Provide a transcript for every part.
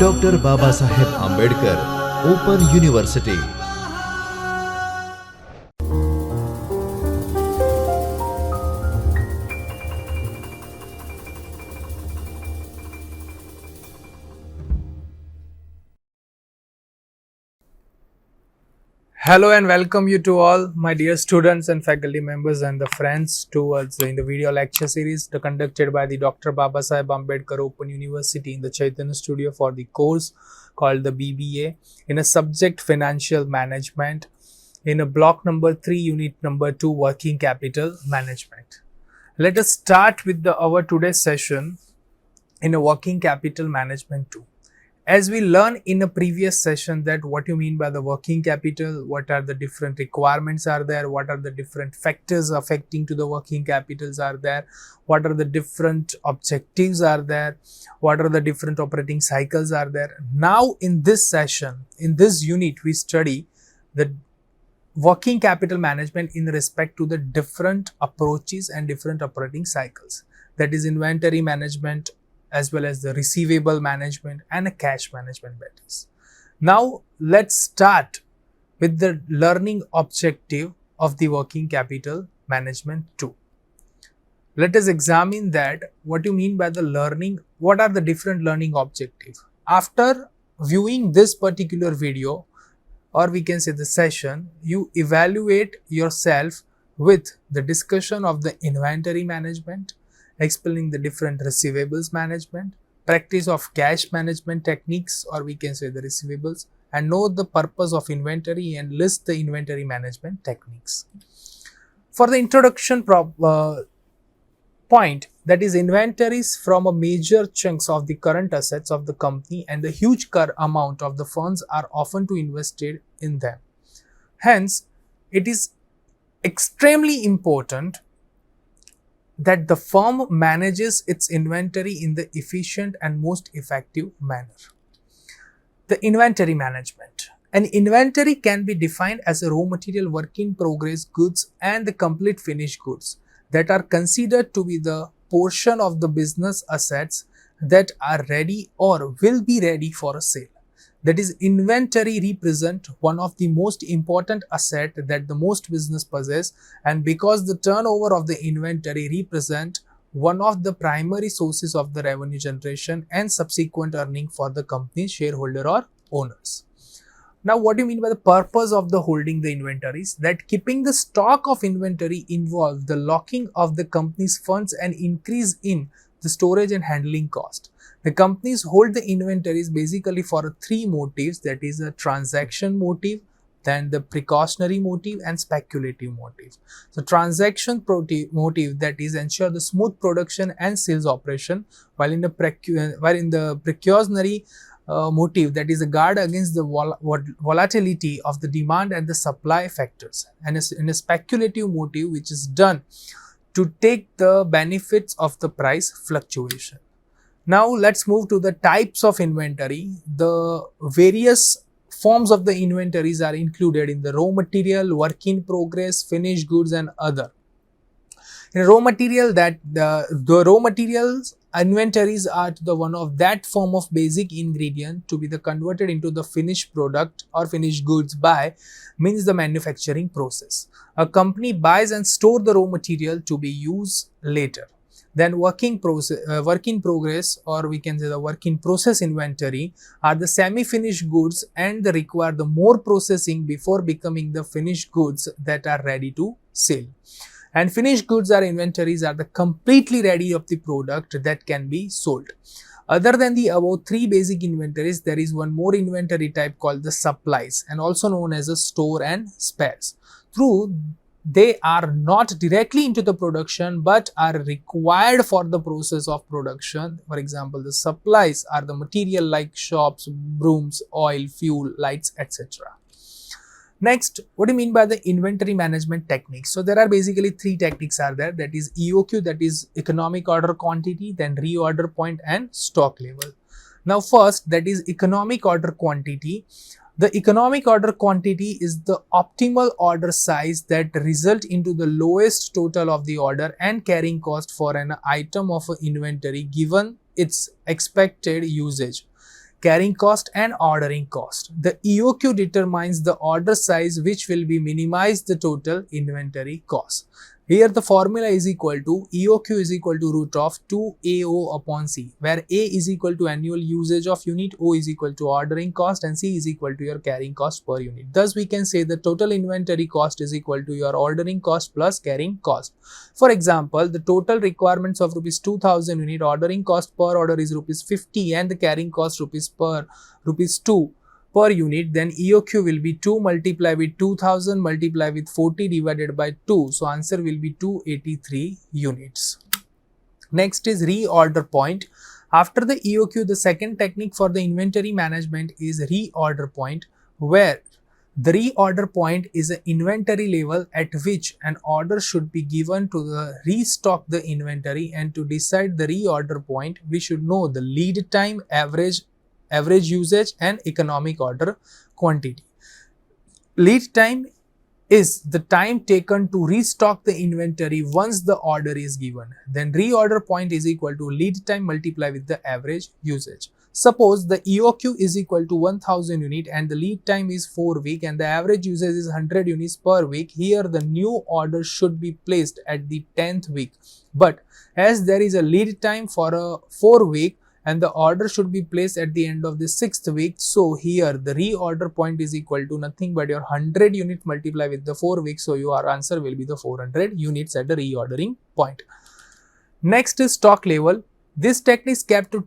Dr. Babasaheb Ambedkar Open University. Hello and welcome you to all my dear students and faculty members and the friends towards in the video lecture series conducted by the Dr. Babasaheb Ambedkar Open University in the Chaitanya studio for the course called the BBA in a subject financial management in a block number 3 unit number 2 working capital management. Let us start with our today's session in a working capital management 2. As we learned in a previous session that what you mean by the working capital, what are the different requirements are there, what are the different factors affecting to the working capitals are there, what are the different objectives are there, what are the different operating cycles are there. Now in this session, in this unit, we study the working capital management in respect to the different approaches and different operating cycles. That is inventory management, as well as the receivable management and a cash management matters. Now let's start with the learning objective of the working capital management 2. Let us examine that what you mean by the learning, what are the different learning objectives. After viewing this particular video, or we can say the session, you evaluate yourself with the discussion of the inventory management, explaining the different receivables management, practice of cash management techniques, or we can say the receivables, and know the purpose of inventory and list the inventory management techniques. For the introduction point, that is inventories from a major chunks of the current assets of the company and the huge amount of the funds are often to invested in them. Hence, it is extremely important that the firm manages its inventory in the efficient and most effective manner. The inventory management. An inventory can be defined as a raw material work in progress goods and the complete finished goods that are considered to be the portion of the business assets that are ready or will be ready for a sale. That is, inventory represent one of the most important asset that the most business possess, and because the turnover of the inventory represent one of the primary sources of the revenue generation and subsequent earning for the company shareholder or owners. Now, what do you mean by the purpose of the holding the inventories? That keeping the stock of inventory involves the locking of the company's funds and increase in the storage and handling cost. The companies hold the inventories basically for three motives, that is a transaction motive, then the precautionary motive and speculative motive. So transaction motive, that is ensure the smooth production and sales operation, while in the precautionary motive, that is a guard against the volatility of the demand and the supply factors, and in a speculative motive which is done to take the benefits of the price fluctuation. Now let's move to the types of inventory. The various forms of the inventories are included in the raw material, work in progress, finished goods and other. In raw material, that the raw materials inventories are the one of that form of basic ingredient to be the converted into the finished product or finished goods by means the manufacturing process. A company buys and store the raw material to be used later. Then work in progress, or we can say the work in process inventory, are the semi-finished goods and they require the more processing before becoming the finished goods that are ready to sell. And finished goods or inventories are the completely ready of the product that can be sold. Other than the above three basic inventories, there is one more inventory type called the supplies and also known as a store and spares. Through they are not directly into the production but are required for the process of production. For example, the supplies are the material like shops, brooms, oil, fuel, lights, etc. Next, what do you mean by the inventory management techniques? So there are basically three techniques are there, that is EOQ, that is economic order quantity, then reorder point and stock level. Now first, that is economic order quantity. The economic order quantity is the optimal order size that result into the lowest total of the order and carrying cost for an item of inventory given its expected usage. carrying cost and ordering cost. The EOQ determines the order size which will be minimize the total inventory cost. Here the formula is equal to EOQ is equal to root of 2AO upon C, where A is equal to annual usage of unit, O is equal to ordering cost, and C is equal to your carrying cost per unit. Thus we can say the total inventory cost is equal to your ordering cost plus carrying cost. For example, the total requirements of rupees 2000 unit, ordering cost per order is rupees 50 and the carrying cost rupees 2 per unit, then EOQ will be 2 multiplied with 2000 multiplied with 40 divided by 2. So answer will be 283 units. Next is reorder point. After the EOQ, the second technique for the inventory management is reorder point, where the reorder point is an inventory level at which an order should be given to restock the inventory, and to decide the reorder point, we should know the lead time, average usage and economic order quantity. Lead time is the time taken to restock the inventory once the order is given. Then reorder point is equal to lead time multiplied with the average usage. Suppose the EOQ is equal to 1000 unit and the lead time is 4 weeks and the average usage is 100 units per week. Here the new order should be placed at the 10th week. But as there is a lead time for a 4 week, and the order should be placed at the end of the 6th week. So here the reorder point is equal to nothing but your 100 unit multiplied with the 4 weeks. So your answer will be the 400 units at the reordering point. Next is stock level. This technique is kept to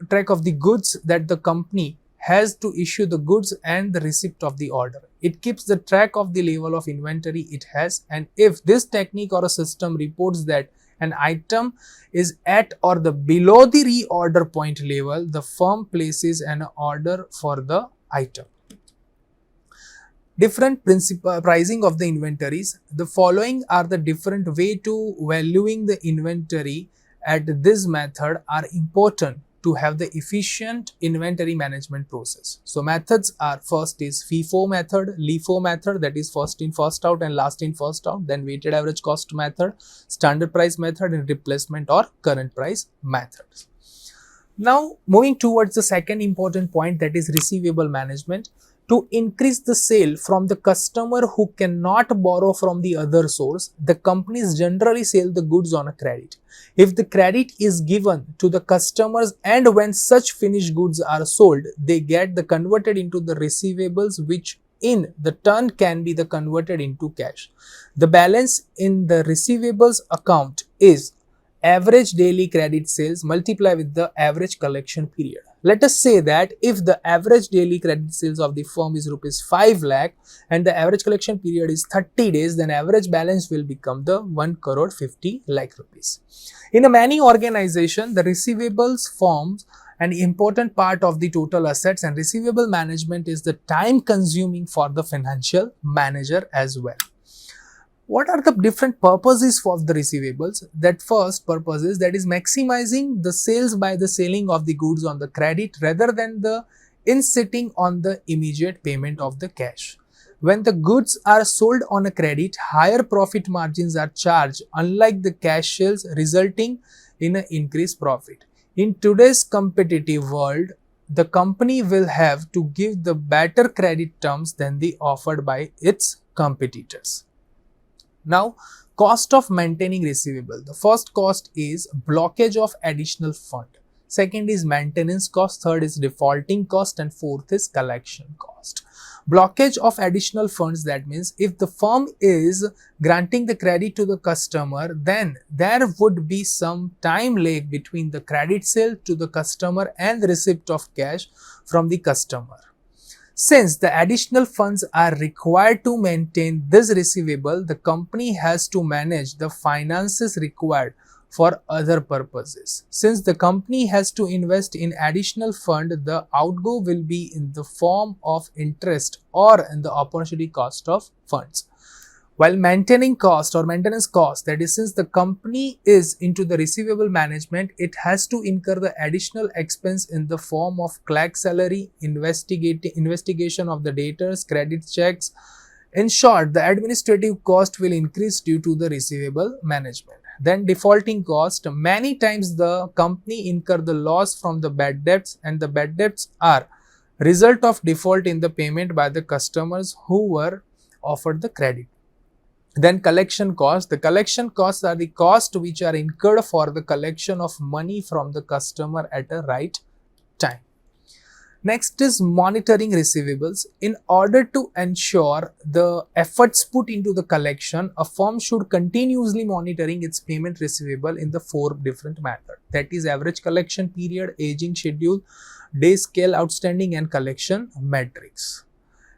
track of the goods that the company has to issue the goods and the receipt of the order. It keeps the track of the level of inventory it has, and if this technique or a system reports that an item is at or the below the reorder point level, the firm places an order for the item. Different pricing of the inventories. The following are the different way to valuing the inventory at this method are important to have the efficient inventory management process. So methods are, first is FIFO method, LIFO method, that is first in first out and last in first out, then weighted average cost method, standard price method, and replacement or current price methods. Now moving towards the second important point, that is receivable management. To increase the sale from the customer who cannot borrow from the other source, the companies generally sell the goods on a credit. If the credit is given to the customers and when such finished goods are sold, they get the converted into the receivables, which in the turn can be the converted into cash. The balance in the receivables account is average daily credit sales multiplied with the average collection period. Let us say that if the average daily credit sales of the firm is rupees 5 lakh and the average collection period is 30 days, then average balance will become the 1 crore 50 lakh rupees. In a many organization, the receivables forms an important part of the total assets, and receivable management is the time consuming for the financial manager as well. What are the different purposes for the receivables? That first purpose is that is maximizing the sales by the selling of the goods on the credit rather than the sitting on the immediate payment of the cash. When the goods are sold on a credit, higher profit margins are charged unlike the cash sales, resulting in an increased profit. In today's competitive world, the company will have to give the better credit terms than the offered by its competitors. Now, cost of maintaining receivable. The first cost is blockage of additional fund. Second is maintenance cost. Third is defaulting cost, and fourth is collection cost. Blockage of additional funds, that means if the firm is granting the credit to the customer, then there would be some time lag between the credit sale to the customer and the receipt of cash from the customer. Since the additional funds are required to maintain this receivable, the company has to manage the finances required for other purposes. Since the company has to invest in additional fund, the outgo will be in the form of interest or in the opportunity cost of funds. While maintaining cost or maintenance cost, that is, since the company is into the receivable management, it has to incur the additional expense in the form of clerk salary, investigation of the debtors, credit checks. In short, the administrative cost will increase due to the receivable management. Then defaulting cost. Many times the company incur the loss from the bad debts, and the bad debts are result of default in the payment by the customers who were offered the credit. Then collection costs. The collection costs are the costs which are incurred for the collection of money from the customer at a right time. Next is monitoring receivables. In order to ensure the efforts put into the collection, a firm should continuously monitoring its payment receivable in the 4 different methods. That is average collection period, aging schedule, day scale outstanding, and collection metrics.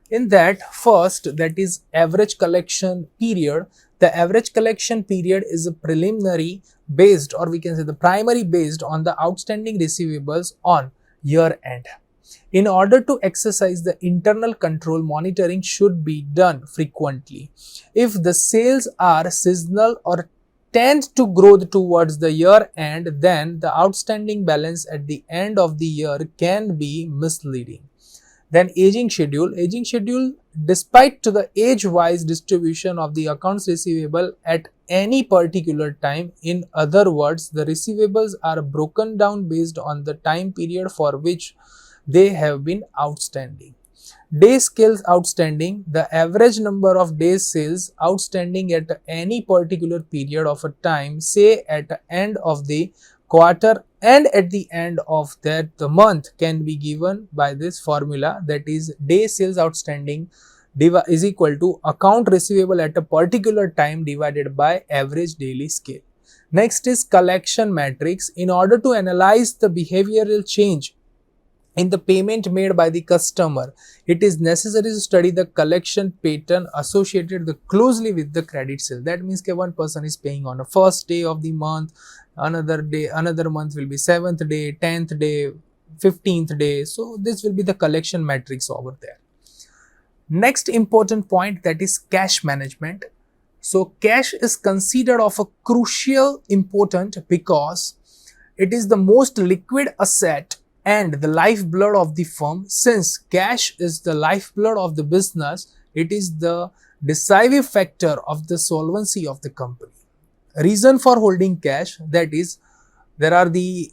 In that, first, that is average collection period. The average collection period is a preliminary based, or we can say the primary based on the outstanding receivables on year end. In order to exercise the internal control, monitoring should be done frequently. If the sales are seasonal or tend to grow towards the year end, then the outstanding balance at the end of the year can be misleading. Then aging schedule. Aging schedule, despite to the age-wise distribution of the accounts receivable at any particular time. In other words, the receivables are broken down based on the time period for which they have been outstanding. Day sales outstanding. The average number of days sales outstanding at any particular period of a time, say at the end of the quarter and at the end of that the month, can be given by this formula, that is day sales outstanding is equal to account receivable at a particular time divided by average daily scale. Next is collection matrix. In order to analyze the behavioral change in the payment made by the customer, it is necessary to study the collection pattern associated closely with the credit sale. That means that one person is paying on the first day of the month, another month will be 7th day, 10th day, 15th day. So this will be the collection matrix over there. Next important point, that is cash management. So cash is considered of a crucial important because it is the most liquid asset and the lifeblood of the firm. Since cash is the lifeblood of the business, it is the decisive factor of the solvency of the company. Reason for holding cash, that is, there are the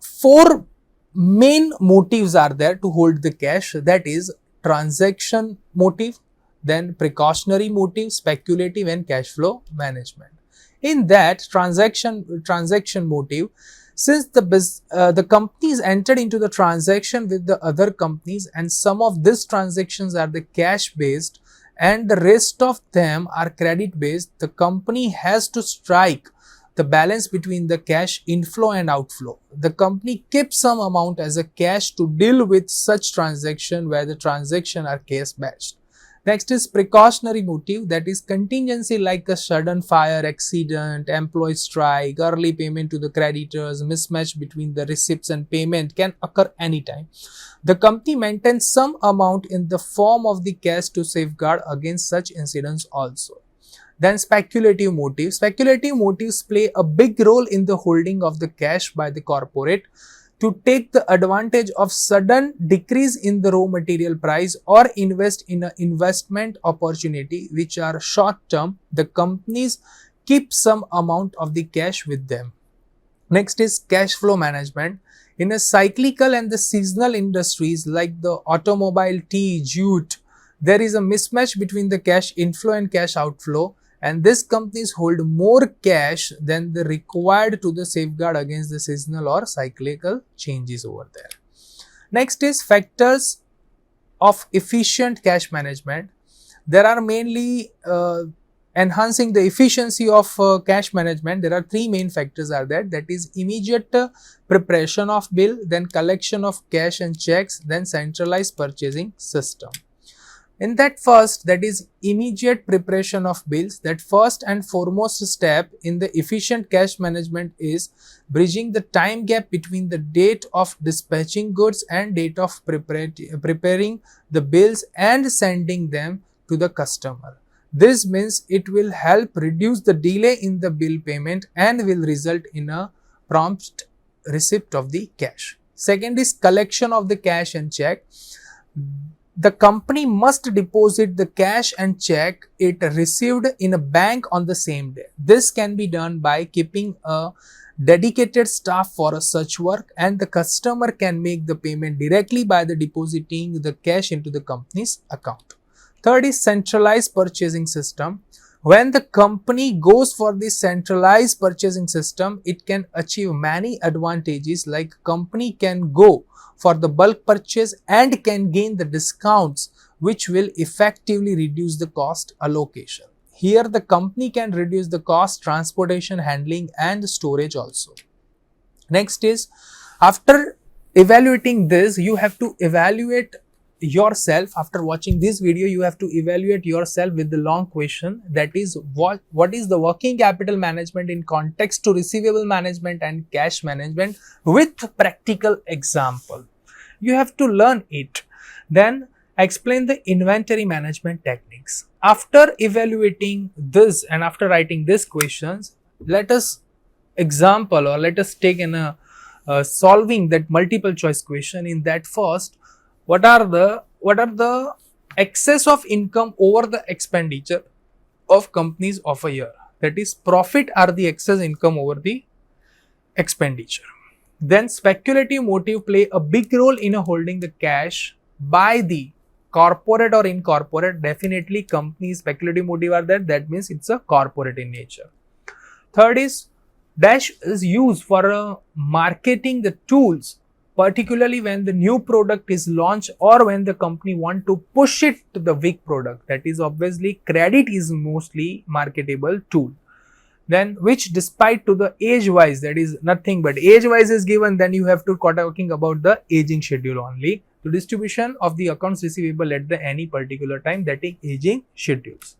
4 main motives are there to hold the cash. That is transaction motive, then precautionary motive, speculative, and cash flow management. In that transaction motive, since the companies entered into the transaction with the other companies, and some of these transactions are the cash based and the rest of them are credit based, the company has to strike the balance between the cash inflow and outflow. The company keeps some amount as a cash to deal with such transaction where the transaction are cash based. Next is precautionary motive, that is contingency like a sudden fire, accident, employee strike, early payment to the creditors, mismatch between the receipts and payment can occur anytime. The company maintains some amount in the form of the cash to safeguard against such incidents also. Then speculative motives. Speculative motives play a big role in the holding of the cash by the corporate to take the advantage of sudden decrease in the raw material price or invest in an investment opportunity which are short term. The companies keep some amount of the cash with them. Next is cash flow management. In a cyclical and the seasonal industries like the automobile, tea, jute, there is a mismatch between the cash inflow and cash outflow, and these companies hold more cash than the required to the safeguard against the seasonal or cyclical changes over there. Next is factors of efficient cash management. There are mainly enhancing the efficiency of cash management. There are 3 main factors are there, that is immediate preparation of bill, then collection of cash and checks, then centralized purchasing system. In that first, that is immediate preparation of bills, that first and foremost step in the efficient cash management is bridging the time gap between the date of dispatching goods and date of preparing the bills and sending them to the customer. This means it will help reduce the delay in the bill payment and will result in a prompt receipt of the cash. Second is collection of the cash and check. the company must deposit the cash and check it received in a bank on the same day. This can be done by keeping a dedicated staff for such work, and the customer can make the payment directly by the depositing the cash into the company's account. Third is centralized purchasing system. When the company goes for this centralized purchasing system, it can achieve many advantages, like company can go for the bulk purchase and can gain the discounts which will effectively reduce the cost allocation. Here the company can reduce the cost, transportation, handling and storage also. Next is, after evaluating this, you have to evaluate yourself. After watching this video, you have to evaluate yourself with the long question, that is, what is the working capital management in context to receivable management and cash management with practical example. You have to learn it. Then explain the inventory management techniques. After evaluating this and after writing these questions, let us example, or let us take in a solving that multiple choice question. In that, first, what are the excess of income over the expenditure of companies of a year? That is, profit are the excess income over the expenditure. Then speculative motive play a big role in holding the cash by the corporate or incorporate. Definitely companies speculative motive are there, that means it's a corporate in nature. Third is, dash is used for marketing the tools, particularly when the new product is launched or when the company want to push it to the weak product. That is, obviously credit is mostly marketable tool. Then which despite to the age wise, that is nothing but age wise is given, then you have to talking about the aging schedule only. The distribution of the accounts receivable at the any particular time, that is aging schedules.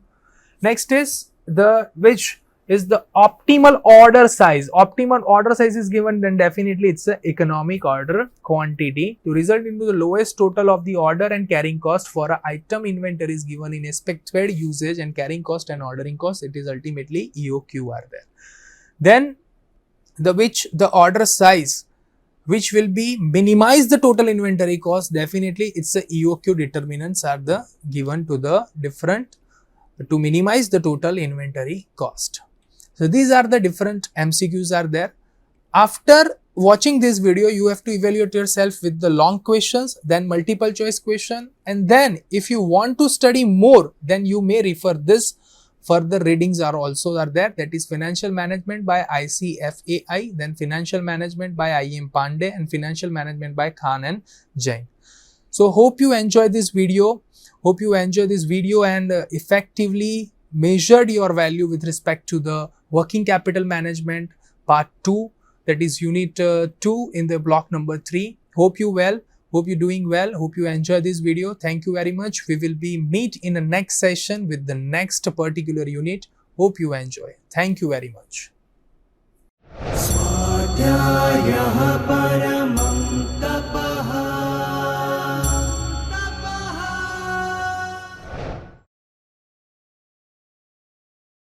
Next is the which is the optimal order size. Optimal order size is given, then definitely it's the economic order quantity to result into the lowest total of the order and carrying cost for a item inventory is given in expected usage and carrying cost and ordering cost. It is ultimately EOQ are there. Then the order size which will be minimize the total inventory cost, definitely it's the EOQ determinants are the given to the different to minimize the total inventory cost. So these are the different MCQs are there. After watching this video, you have to evaluate yourself with the long questions, then multiple choice question, and then if you want to study more, then you may refer this. Further readings are also there, that is financial management by ICFAI, then financial management by IM Pandey, and financial management by Khan and Jain. So hope you enjoy this video. Hope you enjoy this video and effectively measured your value with respect to the working capital management part 2, that is unit 2 in the block number 3. Hope you well. Hope you're doing well. Hope you enjoy this video. Thank you very much. We will be meet in the next session with the next particular unit. Hope you enjoy. Thank you very much.